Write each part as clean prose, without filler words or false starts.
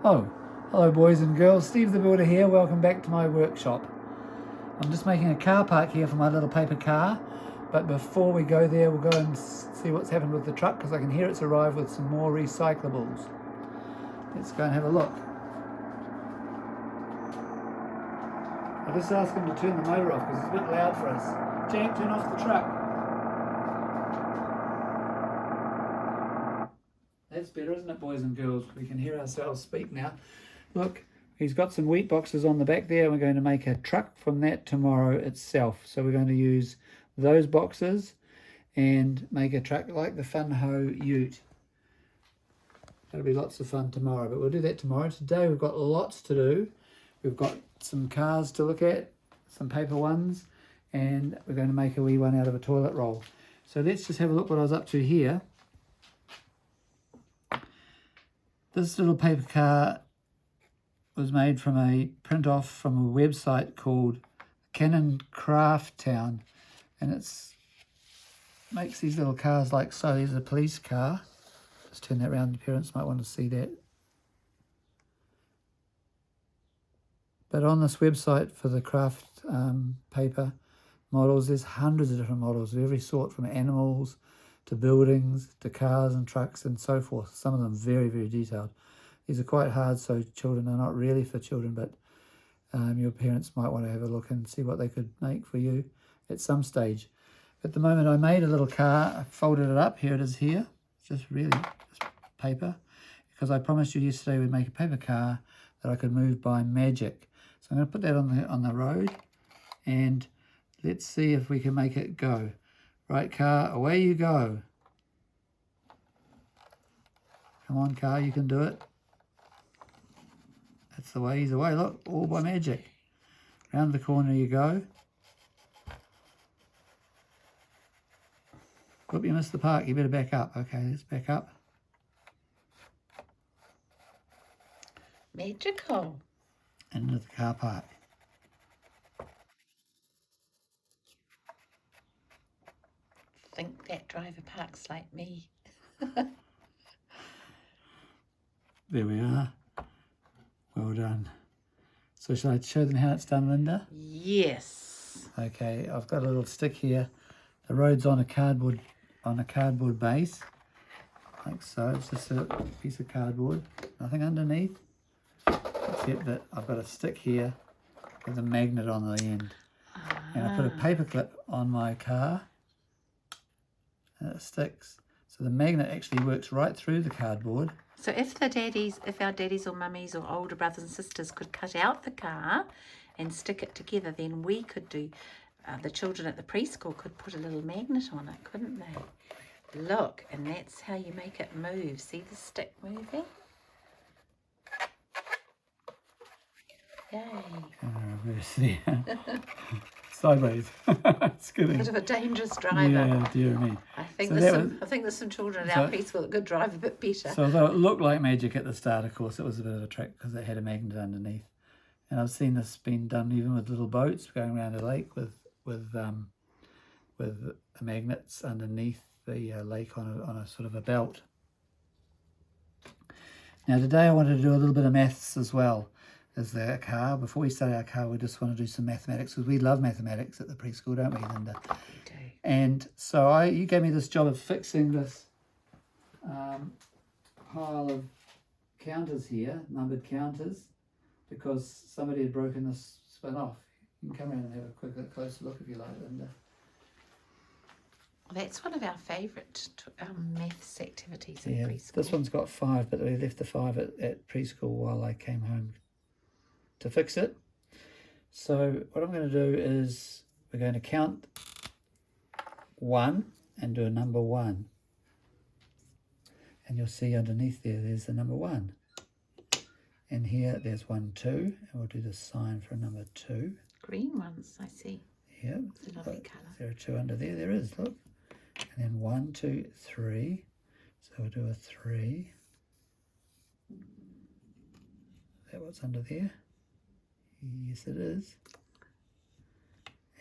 Oh, hello boys and girls, Steve the Builder here, welcome back to my workshop. I'm just making a car park here for my little paper car, but before we go there we'll go and see what's happened with the truck because I can hear it's arrived with some more recyclables. Let's go and have a look. I'll just ask him to turn the motor off because it's a bit loud for us. Jack, turn off the truck. That's better, isn't it, boys and girls? We can hear ourselves speak now. Look, he's got some wheat boxes on the back there. We're going to make a truck from that tomorrow itself. So we're going to use those boxes and make a truck like the Fun Ho Ute. That'll be lots of fun tomorrow, but we'll do that tomorrow. Today we've got lots to do. We've got some cars to look at, some paper ones, and we're going to make a wee one out of a toilet roll. So let's just have a look what I was up to here. This little paper car was made from a print off from a website called Cannon Craft Town, and makes these little cars like so. There's a police car. Just turn that around, the parents might want to see that. But on this website for the craft paper models, there's hundreds of different models of every sort, from animals to buildings to cars and trucks and so forth. Some of them very, very detailed. These are quite hard, so children are not really for children, but your parents might want to have a look and see what they could make for you at some stage. At the moment, I made a little car. I folded it up. Here it is here. It's just paper, because I promised you yesterday we'd make a paper car that I could move by magic. So I'm going to put that on the road, and let's see if we can make it go. Right, car, away you go. Come on, car, you can do it. That's the way he's away. Look, all by magic. Round the corner you go. Whoop, you missed the park. You better back up. Okay, let's back up. Magical. Into the car park. Think that driver parks like me. There we are. Well done. So shall I show them how it's done, Linda? Yes. Okay, I've got a little stick here. The road's on a cardboard base, like so. It's just a piece of cardboard, nothing underneath. Except that I've got a stick here with a magnet on the end. And I put a paper clip on my car and it sticks. So the magnet actually works right through the cardboard. So if our daddies or mummies or older brothers and sisters could cut out the car and stick it together, then we could do, the children at the preschool could put a little magnet on it, couldn't they? Look, and that's how you make it move. See the stick moving? Yay. Reverse there. Sideways. It's kidding. Bit of a dangerous driver. Yeah, dear me. I think So there's some children at our preschool that could drive a bit better. So although it looked like magic at the start, of course, it was a bit of a trick because it had a magnet underneath. And I've seen this being done even with little boats going around a lake with magnets underneath the lake on a sort of a belt. Now today I wanted to do a little bit of maths as well as the car. Before we start our car, we just want to do some mathematics because we love mathematics at the preschool, don't we, Linda? We do. And so you gave me this job of fixing this pile of counters here, numbered counters, because somebody had broken this spin off. You can come around and have a closer look if you like, Linda. That's one of our favourite maths activities at preschool. This one's got 5, but we left the 5 at preschool while I came home to fix it. So what I'm going to do is we're going to count 1 and do a number 1. And you'll see underneath there's the number 1. And here there's 1, 2, and we'll do the sign for a number 2. Green ones, I see. Yeah. It's a lovely colour. There are 2 under there. There is, look. And then 1, 2, 3. So we'll do a 3. Is that what's under there? Yes, it is.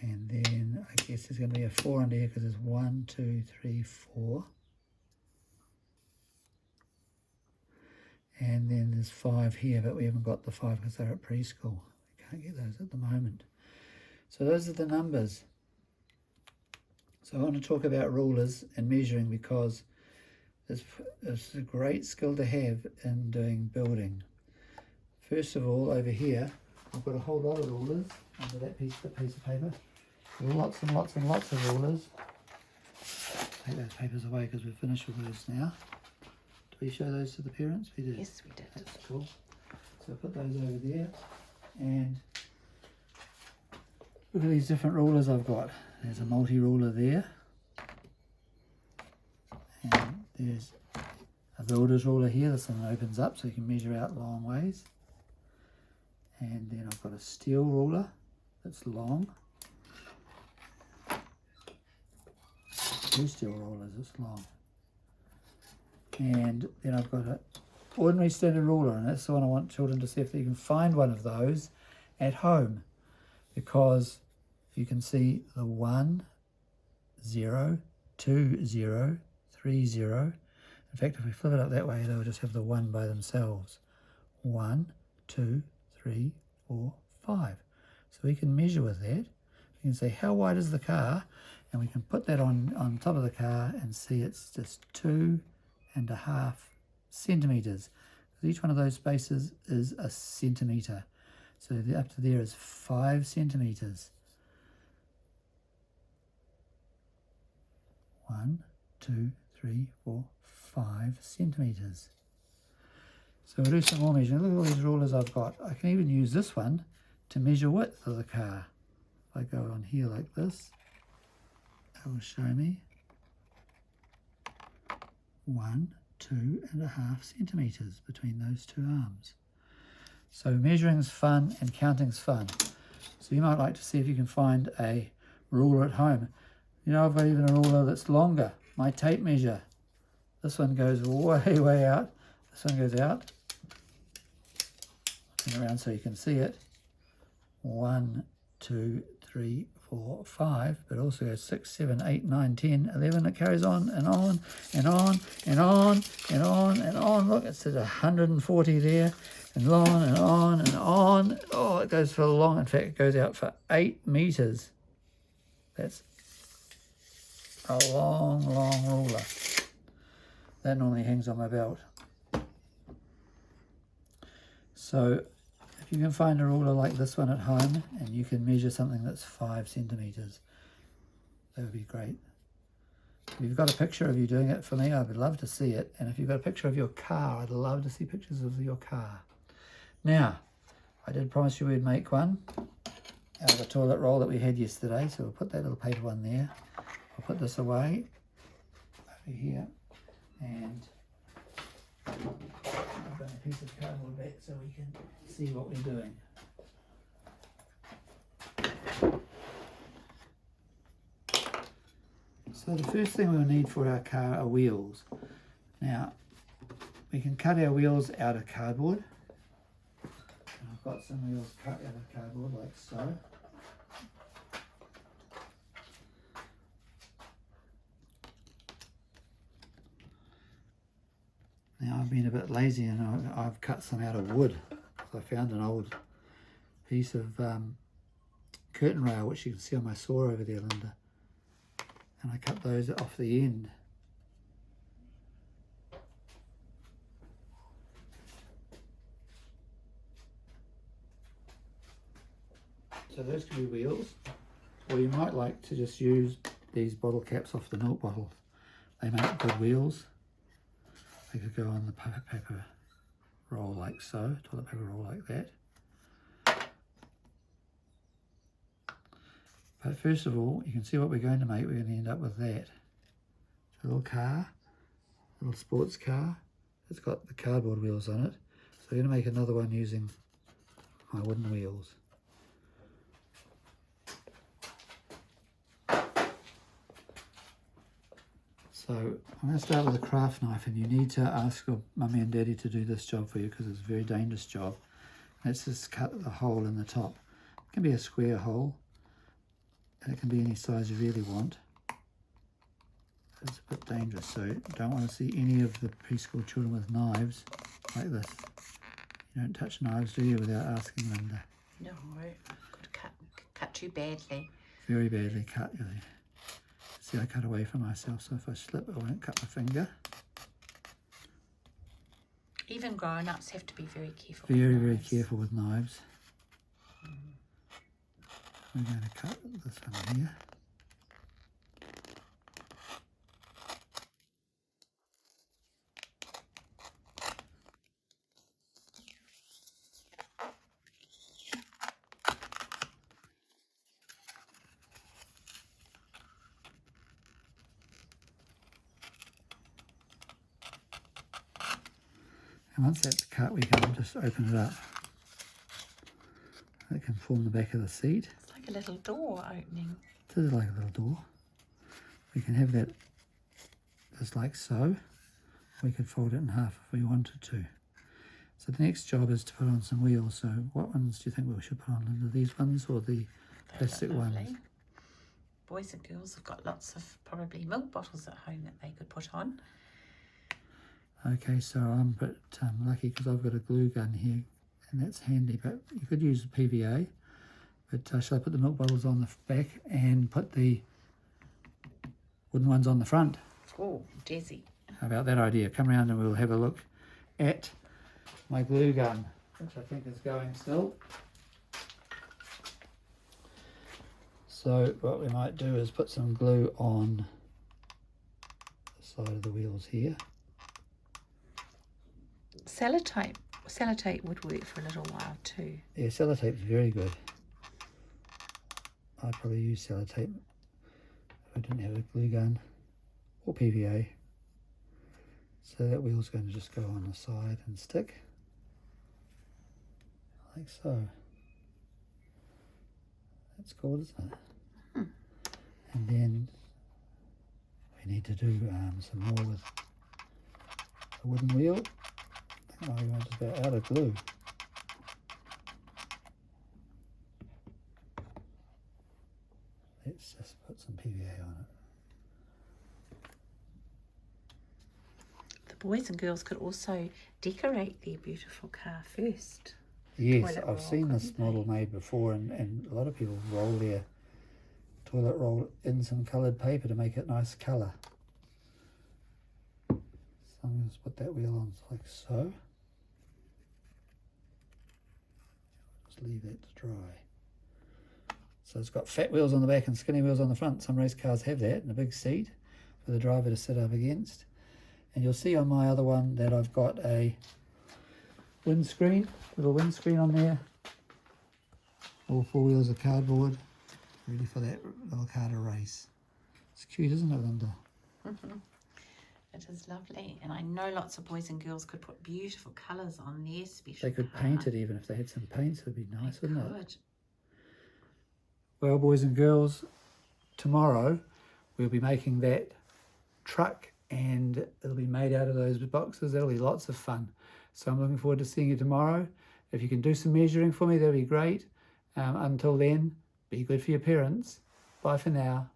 And then I guess there's going to be a 4 under here because there's 1, 2, 3, 4. And then there's 5 here, but we haven't got the 5 because they're at preschool. We can't get those at the moment. So those are the numbers. So I want to talk about rulers and measuring because it's a great skill to have in doing building. First of all, over here, I've got a whole lot of rulers under that piece of paper. Lots and lots and lots of rulers. Take those papers away because we're finished with those now. Did we show those to the parents? We did. Yes, we did. That's cool. So I'll put those over there. And look at these different rulers I've got. There's a multi-ruler there. And there's a builder's ruler here. This one opens up so you can measure out long ways. And then I've got a steel ruler that's long. 2 steel rulers that's long. And then I've got an ordinary standard ruler, and that's the one I want children to see if they can find one of those at home, because you can see the 1, 0, 2, 0, 3, 0. In fact, if we flip it up that way, they'll just have the 1 by themselves. 1, 2, 3, 4, 5. So we can measure with that. We can say how wide is the car, and we can put that on top of the car and see it's just 2.5 centimetres. Each one of those spaces is a centimetre. So up to there is 5 centimetres. 1, 2, 3, 4, 5 centimetres. So we'll do some more measuring. Look at all these rulers I've got. I can even use this one to measure width of the car. If I go on here like this, it will show me 1, 2.5 centimetres between those 2 arms. So measuring's fun and counting's fun. So you might like to see if you can find a ruler at home. You know, I've got even a ruler that's longer. My tape measure. This one goes way, way out. This one goes out. Turn around so you can see it. 1, 2, 3, 4, 5, but also goes 6, 7, 8, 9, 10, 11. It carries on and on and on and on and on and on. Look, it's at 140 there, and on and on and on. Oh, it goes for long. In fact, it goes out for 8 meters. That's a long, long ruler. That normally hangs on my belt. So if you can find a ruler like this one at home and you can measure something that's 5 centimeters, that would be great. If you've got a picture of you doing it for me, I would love to see it. And if you've got a picture of your car, I'd love to see pictures of your car. Now, I did promise you we'd make one out of the toilet roll that we had yesterday, so we'll put that little paper one there. I'll put this away over here, and I've got a piece of cardboard back so we can see what we're doing. So the first thing we'll need for our car are wheels. Now, we can cut our wheels out of cardboard. And I've got some wheels cut out of cardboard like so. Now I've been a bit lazy and I've cut some out of wood. I found an old piece of curtain rail, which you can see on my saw over there, Linda. And I cut those off the end. So those can be wheels, or you might like to just use these bottle caps off the milk bottles. They make good wheels. They could go on the paper roll like so, toilet paper roll like that. But first of all, you can see what we're going to make. We're going to end up with that. A little car, a little sports car. It's got the cardboard wheels on it. So we're going to make another one using my wooden wheels. So I'm going to start with a craft knife, and you need to ask your mummy and daddy to do this job for you because it's a very dangerous job. Let's just cut the hole in the top. It can be a square hole, and it can be any size you really want. It's a bit dangerous, so you don't want to see any of the preschool children with knives like this. You don't touch knives, do you, without asking Linda? No, could cut you badly. Very badly cut. You see, I cut away from myself, so if I slip, I won't cut my finger. Even grown-ups have to be very careful. Very careful with knives. We're going to cut this one here. And once that's cut, we can just open it up. It can form the back of the seat. It's like a little door opening. It is like a little door. We can have that just like so. We could fold it in half if we wanted to. So the next job is to put on some wheels. So what ones do you think we should put on, Linda? These ones or the plastic ones? Boys and girls have got lots of probably milk bottles at home that they could put on. Okay, so I'm a bit lucky because I've got a glue gun here and that's handy, but you could use a PVA. But shall I put the milk bottles on the back and put the wooden ones on the front? Oh, Desi. How about that idea? Come around and we'll have a look at my glue gun, which I think is going still. So what we might do is put some glue on the side of the wheels here. Sellotape would work for a little while too. Yeah, sellotape's very good. I'd probably use sellotape if I didn't have a glue gun or PVA. So that wheel's going to just go on the side and stick like so. That's cool, isn't it? And then we need to do some more with the wooden wheel. I think I'm just about out of glue. Let's just put some PVA on it. The boys and girls could also decorate their beautiful car first. Yes, Toilet I've roll, seen this couldn't they? model made before, and a lot of people roll their toilet roll in some coloured paper to make it nice colour. So I'm going to put that wheel on like so. Just leave that to dry. So it's got fat wheels on the back and skinny wheels on the front. Some race cars have that, and a big seat for the driver to sit up against. And you'll see on my other one that I've got a windscreen, little windscreen on there. All four wheels of cardboard, ready for that little car to race. It's cute, isn't it, Linda? It is lovely, and I know lots of boys and girls could put beautiful colours on their special They could car. paint it even if they had some paints. It would be nice, They wouldn't it? could. Well, boys and girls, tomorrow we'll be making that truck, and it'll be made out of those boxes. That'll be lots of fun. So I'm looking forward to seeing you tomorrow. If you can do some measuring for me, that'll be great. Until then, be good for your parents. Bye for now.